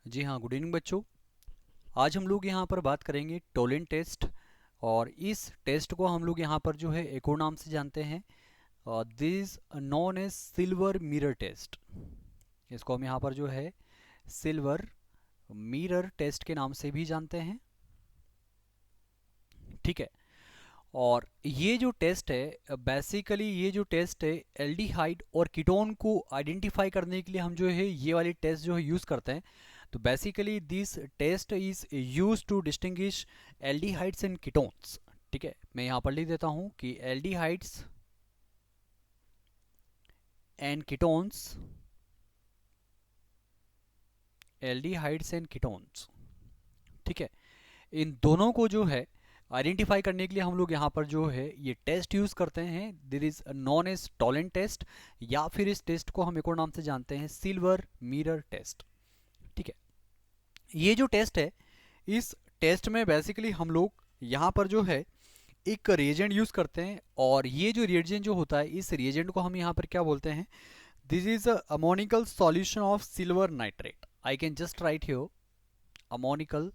जी हाँ, good evening बच्चों। आज हम लोग यहाँ पर बात करेंगे टोलेंट टेस्ट। और इस टेस्ट को हम लोग यहाँ पर जो है एक और नाम से जानते हैं, this known as silver mirror test. इसको हम यहाँ पर जो है सिल्वर मिरर टेस्ट के नाम से भी जानते हैं। ठीक है। और ये जो टेस्ट है, बेसिकली ये जो टेस्ट है एल्डिहाइड और कीटोन को आइडेंटिफाई करने के लिए हम जो है ये वाली टेस्ट जो है यूज़ करते हैं। तो basically this test is use to distinguish aldehydes and ketones. ठीक है, मैं यहाँ पर लिख देता हूँ कि aldehydes and ketones, aldehydes and ketones. ठीक है, इन दोनों को जो है आइडेंटिफाई करने के लिए हम लोग यहाँ पर जो है ये टेस्ट यूज़ करते हैं। There is known as Tollens test, या फिर इस टेस्ट को हम एक और नाम से जानते हैं सिल्वर मिरर टेस्ट। ठीक है, ये जो टेस्ट है, इस टेस्ट में बेसिकली हम लोग यहाँ पर जो है एक रिएजेंट यूज़ करते हैं। और ये जो रिएजेंट जो होता है, इस रिएजेंट को हम यहाँ पर क्या बोलते हैं? This is ammoniacal solution of silver nitrate. I can just right here ammoniacal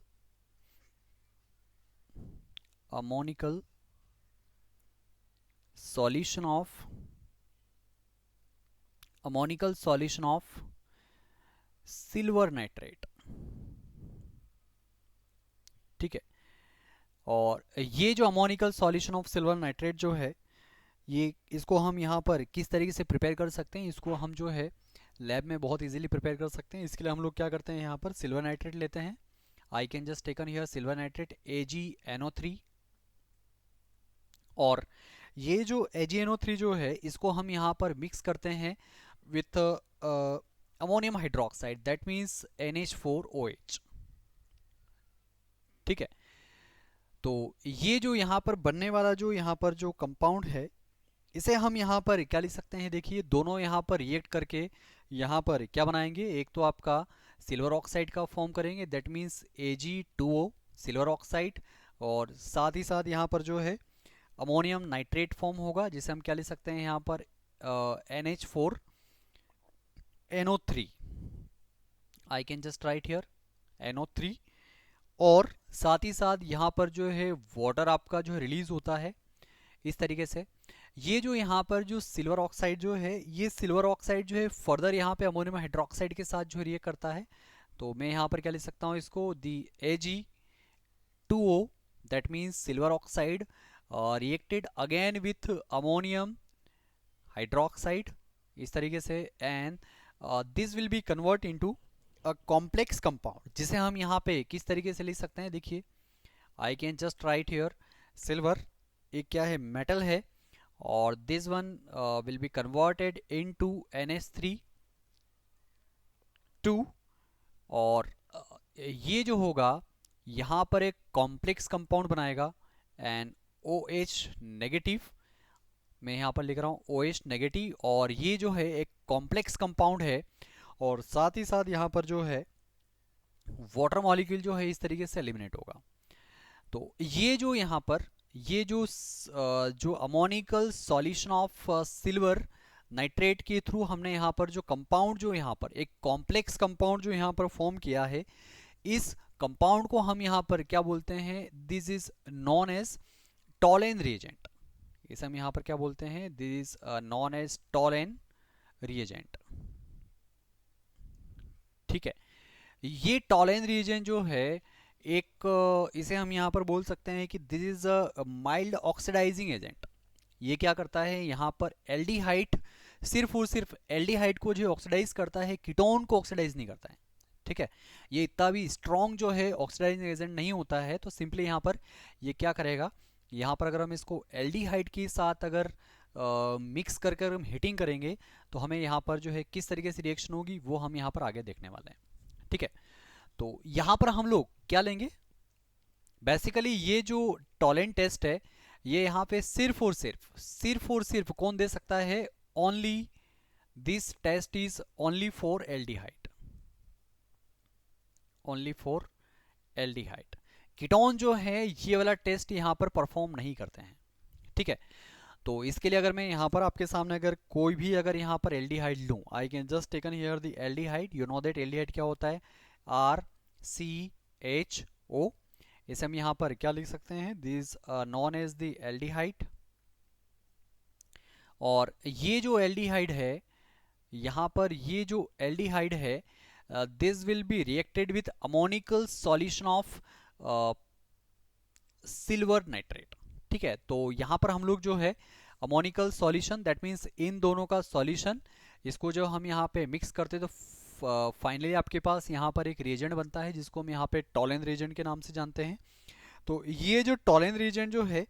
ammoniacal solution of ammonical solution of silver nitrate। ठीक है, और ये जो ammoniacal solution of silver nitrate जो है, ये इसको हम यहाँ पर किस तरीके से प्रिपेयर कर सकते हैं? इसको हम जो है लैब में बहुत इजीली प्रिपेयर कर सकते हैं। इसके लिए हम लोग क्या करते हैं, यहाँ पर सिल्वर नाइट्रेट लेते हैं। I can just taken here silver nitrate AgNO3। और ये जो AgNO3 जो है, इसको हम यहाँ पर मिक्स करते हैं with ammonium hydroxide, that means NH4OH। ठीक है, तो ये जो यहाँ पर बनने वाला जो यहाँ पर जो कंपाउंड है, इसे हम यहाँ पर क्या लिख सकते हैं? देखिए, दोनों यहाँ पर रिएक्ट करके यहाँ पर क्या बनाएंगे? एक तो आपका सिल्वर ऑक्साइड का फॉर्म करेंगे, that means Ag2O silver oxide. और साथ ही साथ यहाँ पर जो है अमोनियम नाइट्रेट फॉर्म होगा, जिसे हम क्या लिख सकते हैं यहाँ पर? NH4NO3। I can just right here NO3। और साथ ही साथ यहाँ पर जो है वाटर आपका जो है रिलीज होता है इस तरीके से। ये जो यहाँ पर जो सिल्वर ऑक्साइड जो है, ये सिल्वर ऑक्साइड जो है फर्दर यहाँ पे अमोनियम हाइड्रोक्साइड के साथ जो रिएक्ट करता है। तो मैं यहाँ पर क्या लिख सकता हूँ इसको? दी Ag2O, that means silver oxide reacted again with ammonium hydroxide इस तरीके से। And this will be convert into a complex compound, जिसे हम यहाँ पे किस तरीके से लिख सकते हैं? देखिए, I can just right here silver एक क्या है? मेटल है। और this one will be converted into NH3 2। और ये जो होगा यहाँ पर एक कॉम्प्लेक्स कंपाउंड बनाएगा, एंड OH नेगेटिव। मैं यहाँ पर लिख रहा हूँ OH नेगेटिव। और ये जो है एक कॉम्प्लेक्स कंपाउंड है। और साथ ही साथ यहाँ पर जो है वाटर मॉलिक्यूल जो है इस तरीके से एलिमिनेट होगा। तो ये जो यहाँ पर ये जो ammoniacal solution of silver nitrate के थ्रू हमने यहाँ पर जो कंपाउंड जो यहाँ पर एक कॉम्प्लेक्स कंपाउंड जो यहाँ पर फॉर्म किया है, इस कंपाउंड को हम यहाँ पर क्या बोलते हैं? This is known as Tollen reagent. इसे हम यहाँ पर क्या बोलते हैं? This is known as Tollen reagent. ठीक है, ये टॉलेन रिएजेंट जो है एक इसे हम यहाँ पर बोल सकते हैं कि this is a mild oxidising agent. ये क्या करता है? यहाँ पर एल्डिहाइड, सिर्फ और सिर्फ एल्डिहाइड को जो ऑक्सीडाइज करता है, कीटोन को ऑक्सीडाइज नहीं करता है। ठीक है, ये इतना भी स्ट्रॉन्ग जो है ऑक्सीडाइजिंग एजेंट नहीं होता है। तो सिंपली यहाँ पर ये क्या करेगा? यहाँ पर अगर हम इसको एल्डिहाइड के साथ अगर मिक्स करके हम हीटिंग करेंगे, तो हमें यहाँ पर जो है किस तरीके से रिएक्शन होगी, वो हम यहाँ पर आगे देखने वाले हैं। ठीक है, तो यहाँ पर हम लोग क्या लेंगे? बेसिकली ये जो टॉलेंट टेस्ट है, ये यहाँ पे सिर्फ और सिर्फ कौन दे सकता है? Only this test is only for aldehyde, only for aldehyde. Ketone जो है ये वाला टेस्ट यहाँ पर परफॉर्म नहीं करते हैं। ठीक है, तो इसके लिए अगर मैं यहाँ पर आपके सामने अगर कोई भी अगर यहाँ पर एल्डिहाइड लूँ, I can just taken here the aldehyde. You know that aldehyde क्या होता है? RCHO। इसे हम यहाँ पर क्या लिख सकते हैं, this known as the aldehyde. और ये जो एल्डिहाइड है, यहाँ पर ये जो एल्डिहाइड है, this will be reacted with ammoniacal solution of silver nitrate. ठीक है, तो यहाँ पर हम लोग जो है ammoniacal solution, that means in दोनों का सॉल्यूशन, इसको जो हम यहाँ पे मिक्स करते तो फाइनली आपके पास यहाँ पर एक रिएजेंट बनता है जिसको हम यहाँ पे टॉलेन रिएजेंट के नाम से जानते हैं। तो ये जो टॉलेन रिएजेंट जो है,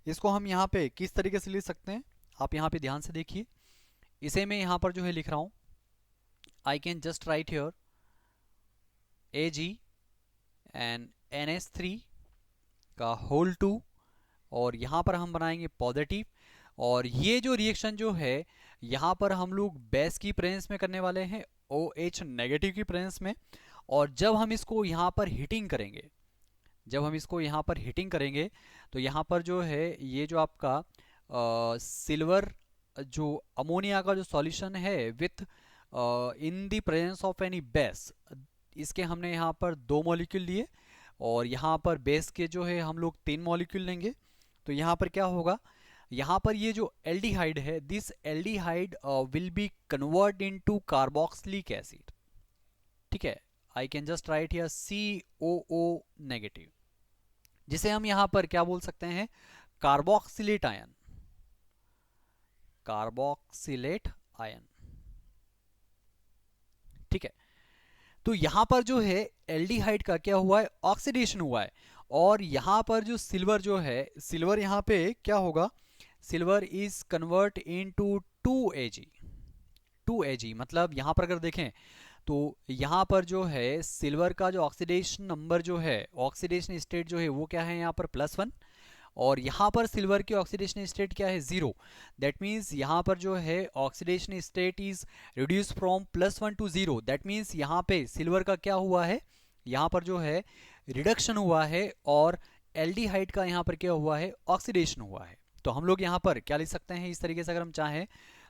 इसको हम यहाँ पे किस तरीके से लिख सकते हैं, आप यहाँ पे ध्यान से देखिए। इसे मैं यहाँ पर जो है लिख रहा हूँ, I can just right here Ag and NH3 का होल 2, और यहाँ पर हम बनाएंगे पॉजिटिव। और ये जो रिएक्शन जो है, यहाँ पर हम लोग बेस की प्रेजेंस में करने वाले हैं, OH नेगेटिव की प्रेजेंस में। और जब हम इसको यहाँ पर हीटिंग करेंगे, जब हम इसको यहाँ पर हीटिंग करेंगे, तो यहाँ पर जो है ये जो आपका सिल्वर जो अमोनिया का जो सॉल्यूशन है with in the presence of any base, इसके हमने यहाँ पर 2 मॉलिक्यूल लिए, और यहाँ पर बेस के जो है हम लोग 3 मॉलिक्यूल लेंगे। तो यहाँ पर क्या होगा, यहाँ पर ये जो एल्डिहाइड है, this aldehyde will be convert into carboxylic acid. ठीक है, I can just right here COO negative, जिसे हम यहाँ पर क्या बोल सकते हैं, कार्बोक्सिलेट आयन, कार्बोक्सिलेट आयन। ठीक है, तो यहां पर जो है एल्डिहाइड का क्या हुआ है, ऑक्सीडेशन हुआ है। और यहां पर जो सिल्वर जो है, सिल्वर यहां पे क्या होगा, silver is convert into 2Ag। 2Ag मतलब यहां पर अगर देखें तो यहां पर जो है सिल्वर का जो ऑक्सीडेशन नंबर जो है, ऑक्सीडेशन स्टेट जो है वो क्या है यहाँ पर +1, और यहाँ पर सिल्वर की ऑक्सीडेशन स्टेट क्या है, 0। दैट मीन्स यहाँ पर जो है oxidation state is reduce from +1 to 0। That means यहाँ पे सिल्वर का क्या हुआ है, यहाँ पर जो है रिडक्शन हुआ है, और एल्डिहाइड का यहाँ पर क्या हुआ है, ऑक्सीडेशन हुआ है। तो हम लोग यहाँ पर क्या लिख सकते हैं, इस तरीके से अगर हम चाहें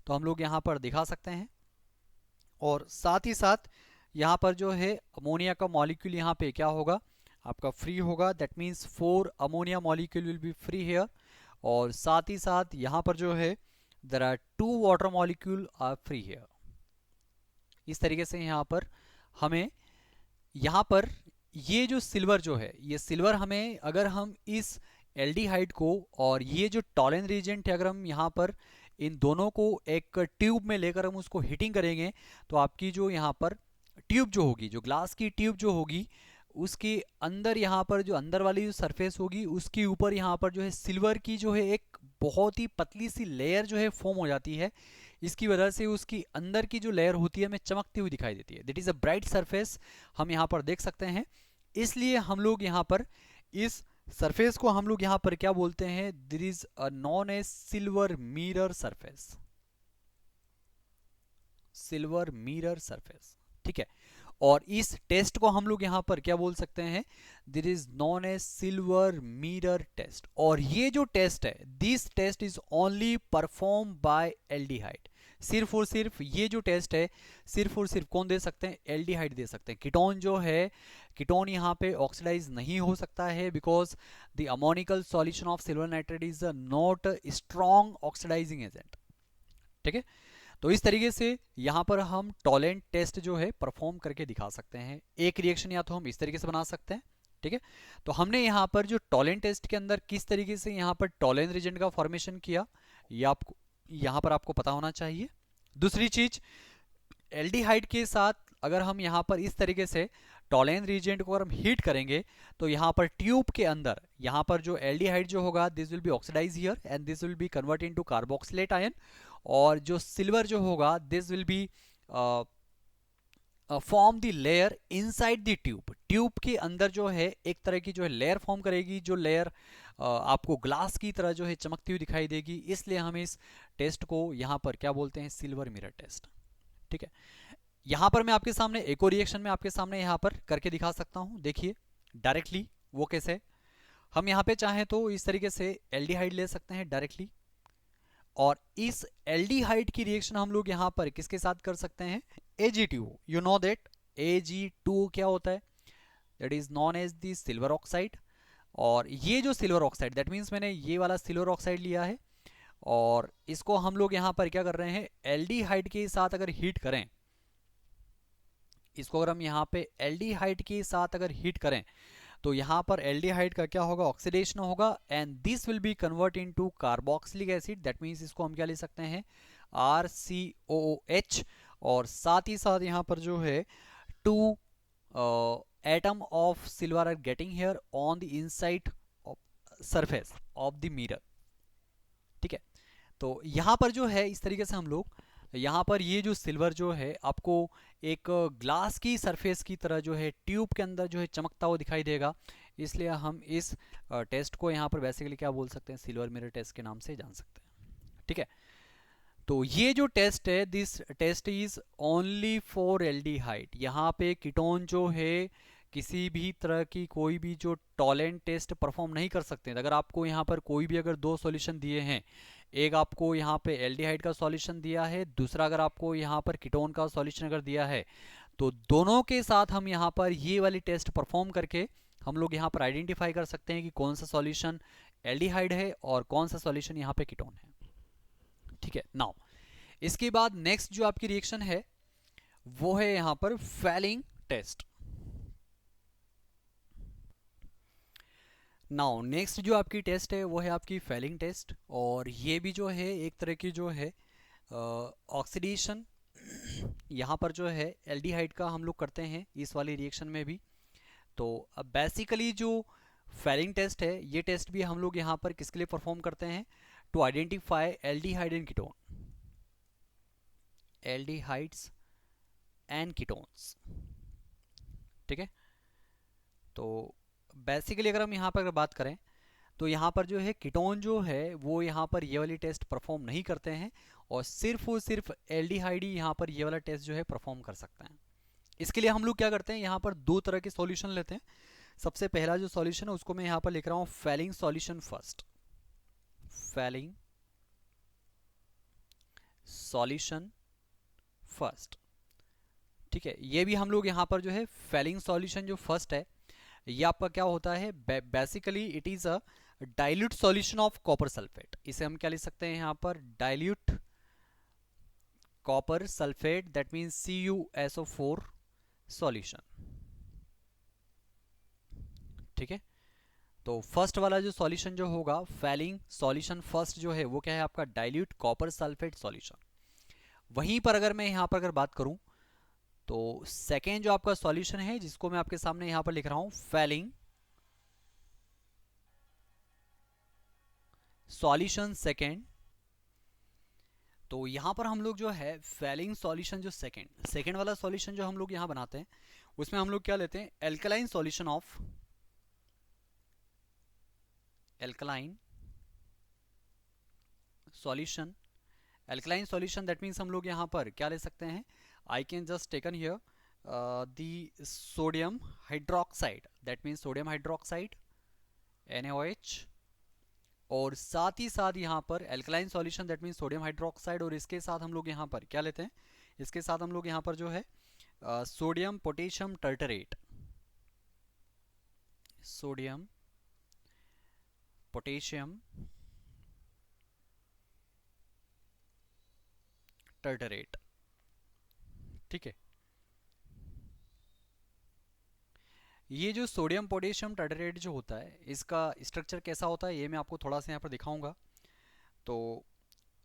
तो हम लोग यहाँ पर दिखा सकते हैं। और साथ ही साथ यहाँ पर जो है अमोनिया का मॉलिक्यूल यहाँ पे क्या होगा, आपका फ्री होगा। That means 4 ammonia molecule will be free here. और साथ ही साथ यहाँ पर जो है there are 2 water molecule are free here. इस तरीके से यहाँ पर हमें, यहाँ पर ये जो सिल्वर जो है, ये सिल्वर हमें, अगर हम इस एल्डिहाइड को और ये जो टॉलेन रिएजेंट है, अगर हम यहाँ पर इन दोनों को एक ट्यूब में लेकर हम उसको हीटिंग करेंगे, तो आपकी जो यहाँ पर ट्यूब जो होगी, जो ग्लास की ट्यूब जो होगी, उसके अंदर यहाँ पर जो अंदर वाली जो सरफेस होगी, उसके ऊपर यहाँ पर जो है सिल्वर की जो है एक बहुत ही पतली सी लेयर जो है फॉर्म हो जाती है। इसकी वजह से उसकी अंदर की जो लेयर होती है हमें चमकती हुई दिखाई देती है। That is a bright surface, हम यहाँ पर देख सकते हैं। इसलिए हम लोग यहाँ पर इस सरफेस को हम लोग यहाँ पर क्या बोलते हैं, this is known as silver mirror surface, silver mirror surface. ठीक है, और इस टेस्ट को हम लोग यहाँ पर क्या बोल सकते हैं, this is known as silver mirror test. और ये जो टेस्ट है, this test is only perform by aldehyde. सिर्फ और सिर्फ ये जो टेस्ट है, सिर्फ और सिर्फ कौन दे सकते हैं, एल्डिहाइड दे सकते हैं। कीटोन जो है, कीटोन यहाँ पे ऑक्सीडाइज नहीं हो सकता है, because the ammoniacal solution of silver nitrate is not strong oxidising agent. ठीक है, तो इस तरीके से यहाँ पर हम टॉलेंट टेस्ट जो है परफॉर्म करके दिखा सकते हैं। एक रिएक्शन या तो हम इस तरीके से बना सकते हैं। ठीक है, तो हमने यहाँ पर जो टॉलेंट टेस्ट के अंदर किस तरीके से यहाँ पर टॉलेन रिएजेंट का फॉर्मेशन किया, ये आपको यहाँ पर आपको पता होना चाहिए। दूसरी चीज, एल्डिहाइड के साथ अगर हम यहाँ पर इस तरीके से टॉलेन रिएजेंट को अगर हम हीट करेंगे, तो यहाँ पर ट्यूब के अंदर यहाँ पर जो एल्डिहाइड जो होगा, this will be oxidise here and this will be convert into carboxylate ion. और जो सिल्वर जो होगा, this will be form the layer inside the tube. Tube के अंदर जो है एक तरह की जो है लेयर फॉर्म करेगी, जो लेयर आपको ग्लास की तरह जो है चमकती हुई दिखाई देगी। इसलिए हम इस टेस्ट को यहाँ पर क्या बोलते हैं, सिल्वर मिरर टेस्ट। ठीक है, यहाँ पर मैं आपके सामने एक और रिएक्शन में आपके सामने यहाँ पर करके दिखा सकता हूँ। देखिए डायरेक्टली वो कैसे, हम यहाँ पे चाहें तो इस तरीके से एल्डिहाइड ले सकते हैं डायरेक्टली, और इस एल्डिहाइड की रिएक्शन हम लोग यहाँ पर किसके साथ कर सकते हैं, Ag2। You know that Ag2 क्या होता है, that is known as the silver oxide. और ये जो सिल्वर ऑक्साइड, दैट मीन्स मैंने ये वाला सिल्वर ऑक्साइड लिया है और इसको हम लोग यहाँ पर क्या कर रहे हैं, एल्डिहाइड के साथ अगर हीट करें, इसको अगर हम यहाँ पे एल्डिहाइड के साथ अगर हीट करें तो यहाँ पर एल्डिहाइड का क्या होगा, ऑक्सीडेशन होगा and this will be convert into carboxylic acid. That means इसको हम क्या ले सकते हैं, RCOOH। और साथ ही साथ यहाँ पर जो है 2 atom of silver are getting here on the inside surface of the mirror. ठीक है, तो यहाँ पर जो है इस तरीके से हम लोग यहाँ पर ये जो सिल्वर जो है आपको एक ग्लास की सरफेस की तरह जो है ट्यूब के अंदर जो है चमकता हुआ दिखाई देगा, इसलिए हम इस टेस्ट को यहाँ पर बेसिकली क्या बोल सकते हैं, सिल्वर मिरर टेस्ट के नाम से जान सकते हैं। ठीक है, तो ये जो टेस्ट है, this test is only for aldehyde. यहाँ पे कीटोन जो है किसी भी तरह की कोई भी जो टॉलेंट टेस्ट परफॉर्म नहीं कर सकते। अगर आपको यहाँ पर कोई भी अगर दो सॉल्यूशन दिए हैं, एक आपको यहाँ पे एल्डिहाइड का सॉल्यूशन दिया है, दूसरा अगर आपको यहाँ पर कीटोन का सॉल्यूशन अगर दिया है, तो दोनों के साथ हम यहाँ पर ये वाली टेस्ट परफॉर्म करके हम लोग यहाँ पर आइडेंटिफाई कर सकते हैं कि कौन सा सॉल्यूशन एल्डिहाइड है और कौन सा सॉल्यूशन यहाँ पे कीटोन है। ठीक है, नाउ इसके बाद नेक्स्ट जो आपकी रिएक्शन है वो है यहाँ पर फैलिंग टेस्ट। नाउ नेक्स्ट जो आपकी टेस्ट है वो है आपकी फैलिंग टेस्ट, और ये भी जो है एक तरह की जो है ऑक्सीडेशन यहाँ पर जो है एल्डिहाइड का हम लोग करते हैं इस वाली रिएक्शन में भी। तो अब बेसिकली जो फैलिंग टेस्ट है, ये टेस्ट भी हम लोग यहाँ पर किसके लिए परफॉर्म करते हैं, to identify aldehyde and ketone, aldehydes and ketones. ठीक है, तो बेसिकली अगर हम यहाँ पर अगर बात करें तो यहाँ पर जो है कीटोन जो है वो यहाँ पर ये वाली टेस्ट परफॉर्म नहीं करते हैं और सिर्फ एल्डिहाइड ही यहाँ पर ये वाला टेस्ट जो है परफॉर्म कर सकते हैं। इसके लिए हम लोग क्या करते हैं, यहाँ पर दो तरह के सॉल्यूशन लेते हैं। सबसे पहला जो सॉल्यूशन है उसको मैं यहाँ पर लिख रहा हूँ falling solution first, falling solution first. ठीक है, ये भी हम लोग यहाँ पर जो है फैलिंग सॉल्यूशन जो फर्स्ट है ये आपका क्या होता है, basically it is a dilute solution of copper sulphate. इसे हम क्या लिख सकते हैं यहाँ पर, dilute copper sulphate, that means CuSO4 solution. ठीक है, तो फर्स्ट वाला जो सॉल्यूशन जो होगा फैलिंग सॉल्यूशन फर्स्ट जो है वो क्या है आपका, डाइल्यूट कॉपर सल्फेट सॉल्यूशन। वहीं पर अगर मैं यहाँ पर अगर बात करूं तो सेकेंड जो आपका सॉल्यूशन है जिसको मैं आपके सामने यहां पर लिख रहा हूं फैलिंग सॉल्यूशन सेकेंड। तो यहां पर हम लोग जो है फैलिंग सॉल्यूशन जो सेकेंड वाला सॉल्यूशन जो हम लोग यहां बनाते हैं उसमें हम लोग क्या लेते हैं, alkaline solution of alkaline solution. Alkaline solution that means हम लोग यहां पर क्या ले सकते हैं, I can just taken here the sodium hydroxide, that means sodium hydroxide NaOH, और साथ ही साथ यहाँ पर alkaline solution that means sodium hydroxide, और इसके साथ हम लोग यहाँ पर क्या लेते हैं, इसके साथ हम लोग यहाँ पर जो है सोडियम पोटेशियम टर्टरेट, सोडियम पोटेशियम टर्टरेट। ठीक है, ये जो सोडियम पोटेशियम टर्टरेट जो होता है इसका स्ट्रक्चर कैसा होता है ये मैं आपको थोड़ा सा यहाँ पर दिखाऊंगा। तो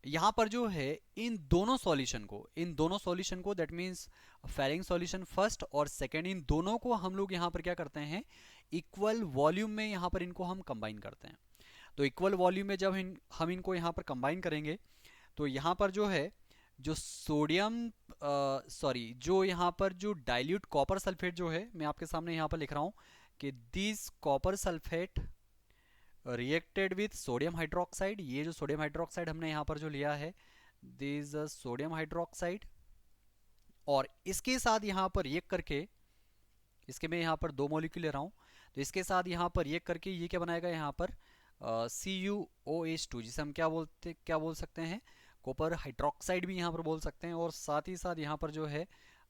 यहाँ पर जो है इन दोनों सॉल्यूशन को that means falling solution first और सेकेंड, इन दोनों को हम लोग यहाँ पर क्या करते हैं, इक्वल वॉल्यूम में यहाँ पर इनको हम कंबाइन करते हैं। तो इक्वल वॉल्यूम में जब हम इनको यहाँ पर कंबाइन करेंगे तो यहाँ पर जो है जो सोडियम जो यहाँ पर जो डाइल्यूट कॉपर सल्फेट जो है मैं आपके सामने यहाँ पर लिख रहा हूँ कि this copper sulphate reacted with sodium hydroxide. ये जो सोडियम हाइड्रोक्साइड हमने यहाँ पर जो लिया है दिस सोडियम हाइड्रोक्साइड, और इसके साथ यहाँ पर रिएक्ट करके, इसके मैं यहाँ पर 2 मॉलिक्यूल ले रहा हूँ, तो इसके साथ यहाँ पर रिएक्ट करके ये क्या बनाएगा यहाँ पर CuOH2, जिसे हम क्या बोल सकते हैं, कॉपर हाइड्रोक्साइड भी यहाँ पर बोल सकते हैं, और साथ ही साथ यहाँ पर जो है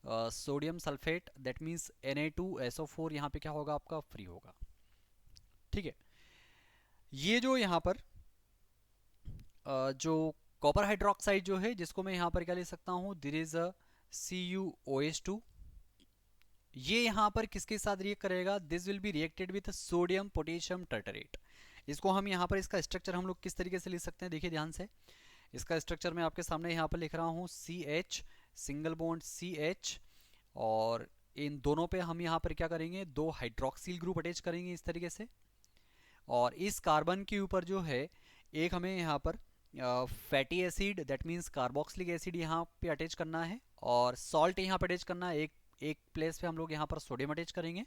sodium sulphate, that means Na2SO4 यहाँ पे क्या होगा आपका फ्री होगा। ठीक है, ये जो यहाँ पर जो कॉपर हाइड्रोक्साइड जो है, जिसको मैं यहाँ पर क्या ले सकता हूँ, देयर इज अ CuOH2, ये यहाँ पर किसके साथ रिएक्ट करेगा, this will be reacted with sodium potassium tartrate. इसको हम यहाँ पर, इसका स्ट्रक्चर हम लोग किस तरीके से लिख सकते हैं, देखिए ध्यान से। इसका स्ट्रक्चर मैं आपके सामने यहाँ पर लिख रहा हूँ, CH सिंगल बॉन्ड CH, और इन दोनों पे हम यहाँ पर क्या करेंगे, दो हाइड्रोक्सिल ग्रुप अटैच करेंगे इस तरीके से। और इस कार्बन के ऊपर जो है एक हमें यहाँ पर fatty acid, that means carboxylic acid यहाँ पे अटैच करना है, और सॉल्ट यहाँ पे अटैच करना है। एक प्लेस पे हम लोग यहाँ पर सोडियम अटैच करेंगे,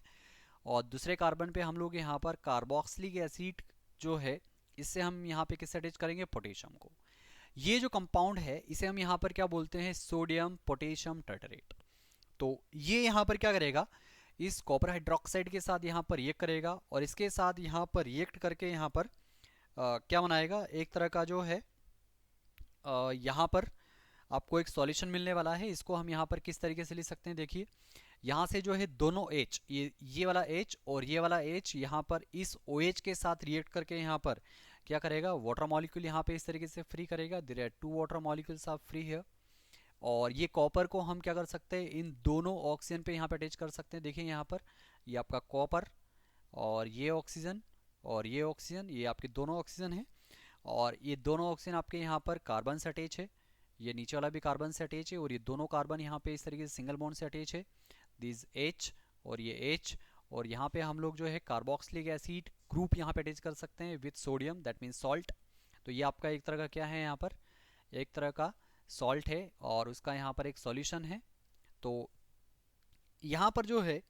और दूसरे कार्बन पे हम लोग यहाँ पर कार्बोक्सिलिक एसिड जो है, इससे हम यहाँ पे किससे अटैच करेंगे, पोटेशियम को। ये जो कंपाउंड है इसे हम यहाँ पर क्या बोलते हैं, सोडियम पोटेशियम टर्टरेट। तो ये यहाँ पर क्या करेगा, इस कॉपर हाइड्रोक्साइड के साथ यहाँ पर रिएक्ट करेगा, और इसके साथ यहाँ पर रिएक्ट करके यहाँ पर क्या बनाएगा, एक तरह का जो है यहाँ पर आपको एक सॉल्यूशन मिलने वाला है। इसको हम यहाँ पर किस तरीके से लिख सकते हैं, देखिए यहाँ से जो है दोनों H, ये वाला H और ये वाला H यहाँ पर इस OH के साथ रिएक्ट करके यहाँ पर क्या करेगा, वाटर मॉलिक्यूल यहाँ पे इस तरीके से फ्री करेगा। There are 2 water molecules are free here. और ये कॉपर को हम क्या कर सकते हैं, इन दोनों ऑक्सीजन पे यहाँ पे अटैच कर सकते हैं। देखिए यहाँ पर ये आपका कॉपर, और ये ऑक्सीजन, और ये ऑक्सीजन, ये आपके दोनों ऑक्सीजन है, और ये दोनों ऑक्सीजन आपके यहाँ पर कार्बन से अटैच है। ये नीचे वाला भी कार्बन से अटैच है, और ये दोनों कार्बन यहाँ पे इस तरीके से सिंगल बॉन्ड से अटैच है, दिस H और ये H। और यहाँ पे हम लोग जो है कार्बोक्सिलिक एसिड ग्रुप यहाँ पे अटैच कर सकते हैं with sodium, that means salt. तो ये आपका एक तरह का क्या है, यहाँ पर एक तरह का सॉल्ट है, और उसका यहाँ पर एक सॉल्यूशन है। तो यहाँ पर जो है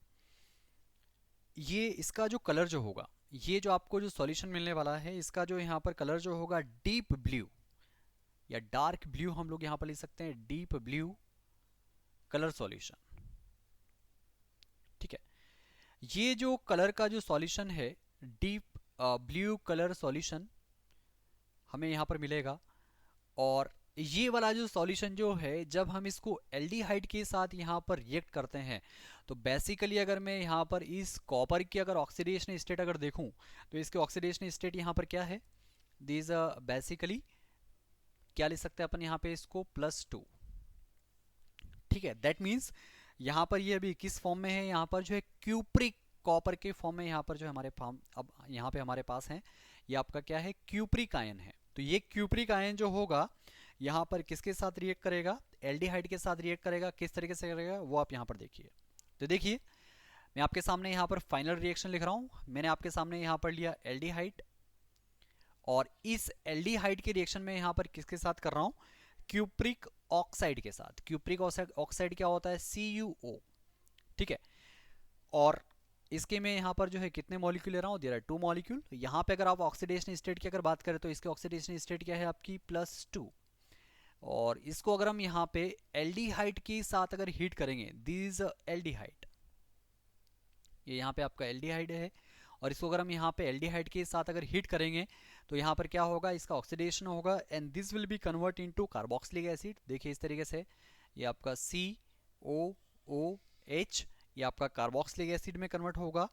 ये इसका जो कलर जो होगा, ये जो आपको जो सॉल्यूशन मिलने वाला है, इसका जो यहाँ पर कलर जो होगा डीप ब्लू या डार्क ब्लू, हम लोग यहाँ पर लिख सकते हैं डीप ब्लू कलर सॉल्यूशन। ठीक है, ये जो कलर का जो सॉल्यूशन है, डीप ब्लू कलर सॉल्यूशन हमें यहाँ पर मिलेगा। और ये वाला जो सॉल्यूशन जो है, जब हम इसको एल्डिहाइड के साथ यहाँ पर रिएक्ट करते हैं, तो बेसिकली अगर मैं यहाँ पर इस कॉपर की अगर ऑक्सीडेशन स्टेट अगर देखूं, तो इसके ऑक्सीडेशन स्टेट यहाँ पर क्या है, दिस बेसिकली क्या लिख सकते हैं अपन यहाँ पे, इसको +2। ठीक है, दैट मीन्स यहाँ पर ये अभी किस फॉर्म में है, यहाँ पर जो है क्यूप्रिक कॉपर के फॉर्म में यहाँ पर जो हमारे फॉर्म अब यहाँ पे हमारे पास है, ये आपका क्या है, क्यूप्रिक आयन है। तो ये क्यूप्रिक आयन जो होगा यहाँ पर किसके साथ रिएक्ट करेगा, एल्डिहाइड के साथ रिएक्ट करेगा। किस तरीके से करेगा वो आप यहाँ पर देखिए। तो देखिए मैं आपके सामने यहाँ पर फाइनल रिएक्शन लिख रहा हूँ। मैंने आपके सामने यहाँ पर लिया एल्डिहाइड, और इस एल्डिहाइड के रिएक्शन में यहाँ पर किसके साथ कर रहा हूँ, क्यूप्रिक ऑक्साइड के साथ। क्यूप्रिक ऑक्साइड क्या होता है, CuO। ठीक है, और इसके में यहाँ पर जो है कितने मॉलिक्यूल ले रहा हूँ, देयर आर 2 मॉलिक्यूल। यहाँ पे अगर आप ऑक्सीडेशन स्टेट की अगर बात करें, तो इसके ऑक्सीडेशन स्टेट क्या है आपकी, +2। और इसको अगर हम यहाँ पे एल्डिहाइड के साथ अगर हीट करेंगे, दिस एल्डिहाइड, ये यहाँ पे आपका एल्डिहाइड है, और इसको अगर हम यहाँ पे एल्डिहाइड के साथ अगर हीट करेंगे, तो यहाँ पर क्या होगा, इसका ऑक्सीडेशन होगा, and this will be convert into carboxylic acid. देखिए इस तरीके से ये आपका COOH ये आपका कार्बोक्सिलिक एसिड में कन्वर्ट होगा,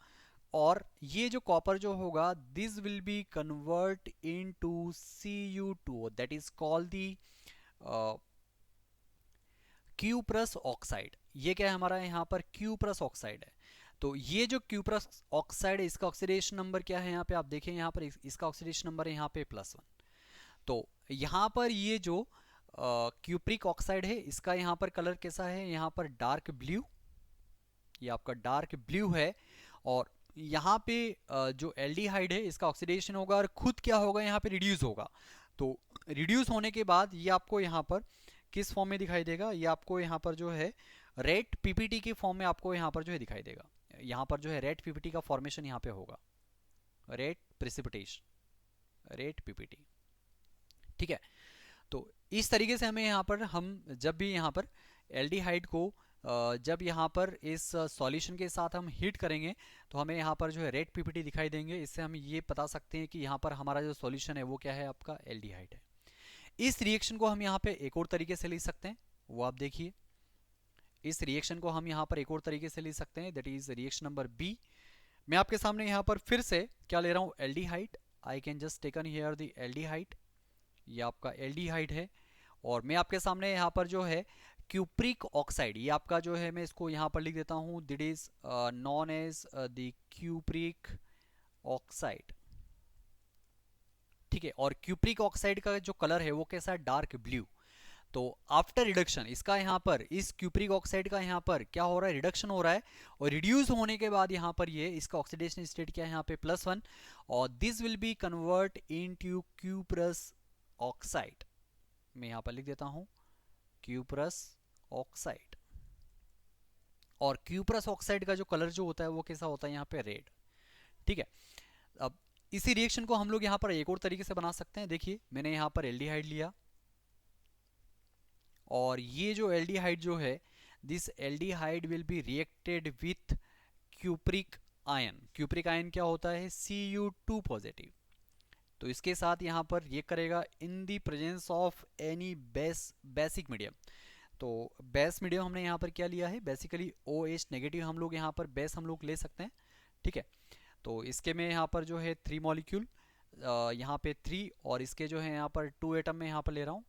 और ये जो कॉपर जो होगा, this will be convert into Cu2, that is called the cuprous oxide. ये क्या है हमारा, यहाँ पर क्यूप्रस ऑक्साइड है। तो ये जो क्यूप्रस ऑक्साइड है, इसका ऑक्सीडेशन नंबर क्या है, यहाँ पे आप देखें, यहाँ पर इसका ऑक्सीडेशन नंबर है यहाँ पे +1। तो यहाँ पर ये जो क्यूप्रिक ऑक्साइड है, इसका यहाँ पर कलर कैसा है, यहाँ पर डार्क ब्लू, ये आपका डार्क ब्लू है। और यहाँ पे जो एल्डिहाइड है, इसका ऑक्सीडेशन होगा, और खुद क्या होगा, यहाँ पे रिड्यूस होगा। तो रिड्यूस होने के बाद ये आपको यहाँ पर किस फॉर्म में दिखाई देगा, ये आपको यहाँ पर जो है रेड PPT के फॉर्म में आपको यहाँ पर जो है दिखाई देगा। यहाँ पर जो है रेड PPT का फॉर्मेशन यहाँ पे होगा, रेड प्रेसिपिटेशन, रेड PPT। ठीक है, तो इस तरीके से हमें यहाँ पर, हम जब भी यहाँ पर एल्डिहाइड को जब यहाँ पर इस सॉल्यूशन के साथ हम हीट करेंगे, तो हमें यहाँ पर जो है रेड PPT दिखाई देंगे। इससे हम ये बता सकते हैं कि यहाँ पर हमारा जो सॉल्यूशन है वो क्या है, आपका एल्डिहाइड है। इस रिएक्शन को हम यहाँ पे एक और तरीके से लिख सकते हैं, वो आप देखिए। इस रिएक्शन को हम यहाँ पर एक और तरीके से ले सकते हैं, that is reaction number B. मैं आपके सामने यहाँ पर फिर से क्या ले रहा हूँ, aldehyde. I can just taken here the aldehyde, ये आपका एल्डिहाइड है। और मैं आपके सामने यहाँ पर जो है क्यूप्रिक ऑक्साइड, ये आपका जो है मैं इसको यहाँ पर लिख देता हूँ, this is known as the cupric oxide, ठीक है। और क्यूप्रिक ऑक्साइड का जो कलर है वो कैसा है, डार्क ब्लू। तो आफ्टर रिडक्शन इसका यहाँ पर, इस क्यूप्रिक ऑक्साइड का यहाँ पर क्या हो रहा है, रिडक्शन हो रहा है। और रिड्यूस होने के बाद यहाँ पर ये इसका ऑक्सीडेशन स्टेट क्या है यहाँ पे +1, और this will be convert into cuprous oxide. मैं यहाँ पर लिख देता हूँ क्यूप्रस ऑक्साइड। और क्यूप्रस ऑक्साइड का जो कलर जो होता है वो कैसा होता है यहाँ पे, रेड, ठीक है। अब इसी रिएक्शन को हम लोग यहाँ पर एक और तरीके से बना सकते हैं। देखिए मैंने यहाँ पर एल्डिहाइड लिया, और ये जो एल्डिहाइड जो है, this aldehyde will be reacted with cupric ion. Cupric ion क्या होता है, Cu2 पॉजिटिव। तो इसके साथ यहाँ पर ये करेगा in the presence of any basic medium. तो बेस मीडियम हमने यहाँ पर क्या लिया है, बेसिकली OH नेगेटिव हम लोग यहाँ पर बेस हम लोग ले सकते हैं, ठीक है। तो इसके में यहाँ पर जो है 3 मॉलिक्यूल, यहाँ पे 3, और इसके जो है यहाँ पर 2 एटम में यहाँ पर ले रहा हूँ।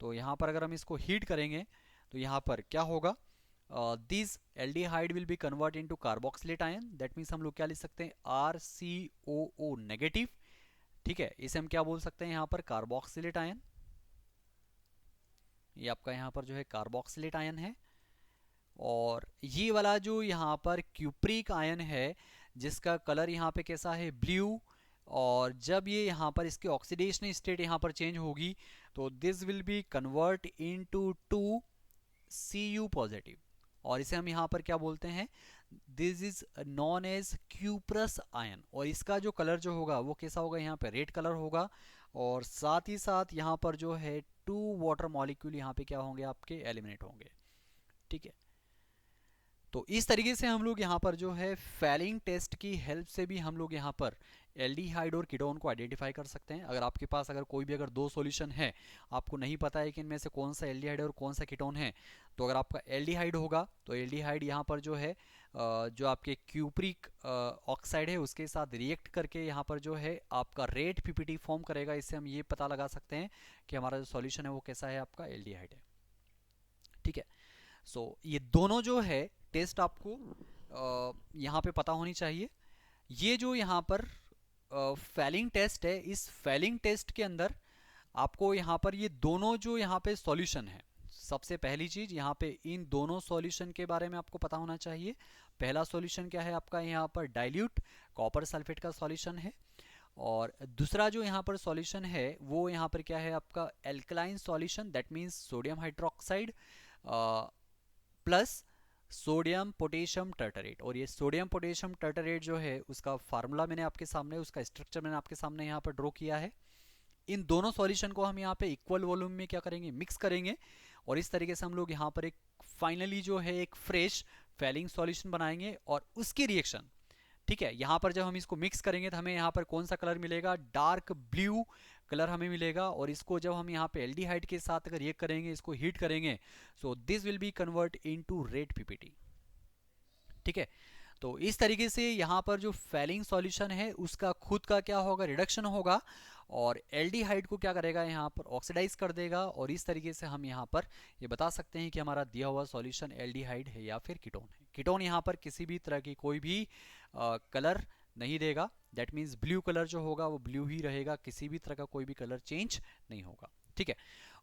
तो यहाँ पर अगर हम इसको हीट करेंगे तो यहाँ पर क्या होगा, this aldehyde will be convert into carboxylate ion, that means हम लोग क्या लिख सकते हैं, RCOO नेगेटिव, ठीक है। इसे हम क्या बोल सकते हैं यहाँ पर, कार्बोक्सिलेट आयन। ये आपका यहाँ पर जो है कार्बोक्सिलेट आयन है। और ये वाला जो यहाँ पर क्यूप्रिक आयन है, जिसका कलर यहाँ पे कैसा है, ब्लू। और जब ये यहाँ पर इसकी ऑक्सीडेशन स्टेट यहाँ पर चेंज होगी तो this will be convert into 2 Cu positive, और इसे हम यहाँ पर क्या बोलते हैं, this is known as cuprous ion. और इसका जो कलर जो होगा वो कैसा होगा, यहाँ पे रेड कलर होगा। और साथ ही साथ यहाँ पर जो है 2 वाटर मॉलिक्यूल यहाँ पे क्या होंगे, आपके एलिमिनेट होंगे, ठीक है। तो इस तरीके से हम लोग यहाँ पर जो है फैलिंग टेस्ट की हेल्प से भी हम लोग यहाँ पर एल्डिहाइड और कीटोन को आइडेंटिफाई कर सकते हैं। अगर आपके पास अगर कोई भी अगर 2 सॉल्यूशन है, आपको नहीं पता है कि इनमें से कौन सा एल्डिहाइड और कौन सा कीटोन है, तो अगर आपका एल्डिहाइड होगा तो एल्डिहाइड यहाँ पर जो है जो आपके क्यूप्रिक ऑक्साइड है उसके साथ रिएक्ट करके यहाँ पर जो है आपका रेड पीपीटी फॉर्म करेगा। इससे हम ये पता लगा सकते हैं कि हमारा जो सॉल्यूशन है वो कैसा है, आपका एल्डिहाइड है, ठीक है। सो ये दोनों जो है टेस्ट आपको यहाँ पे पता होनी चाहिए। ये जो यहाँ पर फैलिंग टेस्ट है, इस फैलिंग टेस्ट के अंदर आपको यहाँ पर ये दोनों जो यहाँ पे सॉल्यूशन है, सबसे पहली चीज यहाँ पे इन दोनों सॉल्यूशन के बारे में आपको पता होना चाहिए। पहला सॉल्यूशन क्या है आपका, यहाँ पर डाइल्यूट कॉपर सल्फेट का सॉल्यूशन है। और दूसरा जो यहाँ पर सॉल्यूशन है वो यहाँ पर क्या है, आपका alkaline solution, that means sodium hydroxide plus sodium potassium tartrate. और ये सोडियम पोटेशियम टर्टरेट जो है उसका फार्मूला मैंने आपके सामने, उसका स्ट्रक्चर मैंने आपके सामने यहाँ पर ड्रॉ किया है। इन दोनों सॉल्यूशन को हम यहाँ पे इक्वल वॉल्यूम में क्या करेंगे, मिक्स करेंगे। और इस तरीके से हम लोग यहाँ पर एक फाइनली जो है एक फ्रेश फैलिंग सॉल्यूशन बनाएंगे। और उसकी रिएक्शन, ठीक है, यहाँ पर जब हम इसको मिक्स करेंगे तो हमें यहाँ पर कौन सा कलर मिलेगा, डार्क ब्लू कलर हमें मिलेगा। और इसको जब हम यहाँ पे एल्डिहाइड के साथ अगर ये करेंगे, इसको हीट करेंगे, so this will be convert into red PPT, ठीक है। तो इस तरीके से यहाँ पर जो फैलिंग सॉल्यूशन है उसका खुद का क्या होगा, रिडक्शन होगा, और एल्डिहाइड को क्या करेगा, यहाँ पर ऑक्सीडाइज कर देगा। और इस तरीके से हम यहाँ पर ये बता सकते हैं कि हमारा दिया हुआ सॉल्यूशन एल्डिहाइड है या फिर कीटोन है। कीटोन यहाँ पर किसी भी तरह की कोई भी कलर नहीं देगा, दैट मीन्स ब्लू कलर जो होगा वो ब्लू ही रहेगा, किसी भी तरह का कोई भी कलर चेंज नहीं होगा, ठीक है।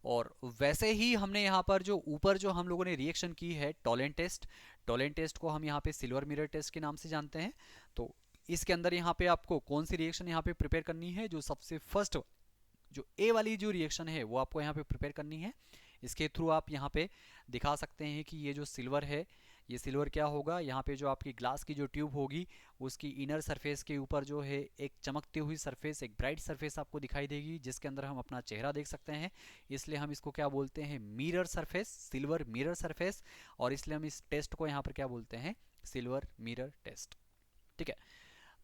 और वैसे ही हमने यहाँ पर जो ऊपर जो हम लोगों ने रिएक्शन की है टोलेंट टेस्ट, टोलेंट टेस्ट को हम यहाँ पे सिल्वर मिरर टेस्ट के नाम से जानते हैं। तो इसके अंदर यहाँ पे आपको कौन सी रिएक्शन यहाँ पे प्रिपेयर करनी है, जो सबसे फर्स्ट जो ए वाली जो रिएक्शन है वो आपको यहाँ पे प्रिपेयर करनी है। इसके थ्रू आप यहाँ पे दिखा सकते हैं कि ये जो सिल्वर है, ये सिल्वर क्या होगा, यहाँ पे जो आपकी ग्लास की जो ट्यूब होगी उसकी इनर सरफेस के ऊपर जो है एक चमकती हुई सरफेस, एक ब्राइट सरफेस आपको दिखाई देगी, जिसके अंदर हम अपना चेहरा देख सकते हैं। इसलिए हम इसको क्या बोलते हैं, mirror surface, silver mirror surface. और इसलिए हम इस टेस्ट को यहाँ पर क्या बोलते हैं, सिल्वर मिरर टेस्ट, ठीक है।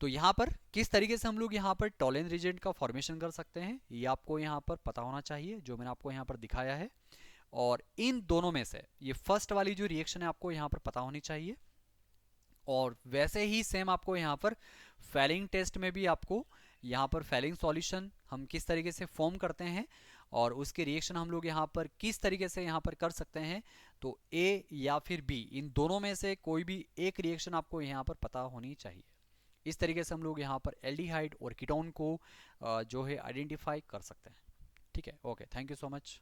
तो यहाँ पर किस तरीके से हम लोग यहाँ पर टॉलेंस रीजन का फॉर्मेशन कर सकते हैं, ये आपको यहाँ पर पता होना चाहिए, जो मैंने आपको यहाँ पर दिखाया है। और इन दोनों में से ये फर्स्ट वाली जो रिएक्शन है आपको यहाँ पर पता होनी चाहिए। और वैसे ही सेम आपको यहाँ पर फेलिंग टेस्ट में भी आपको यहाँ पर फेलिंग सॉल्यूशन हम किस तरीके से फॉर्म करते हैं और उसके रिएक्शन हम लोग यहाँ पर किस तरीके से यहाँ पर कर सकते हैं, तो ए या फिर बी इन दोनों में से कोई भी एक रिएक्शन आपको यहाँ पर पता होनी चाहिए। इस तरीके से हम लोग यहाँ पर एल्डिहाइड और कीटोन को जो है आइडेंटिफाई कर सकते हैं। ठीक है, okay, thank you so much.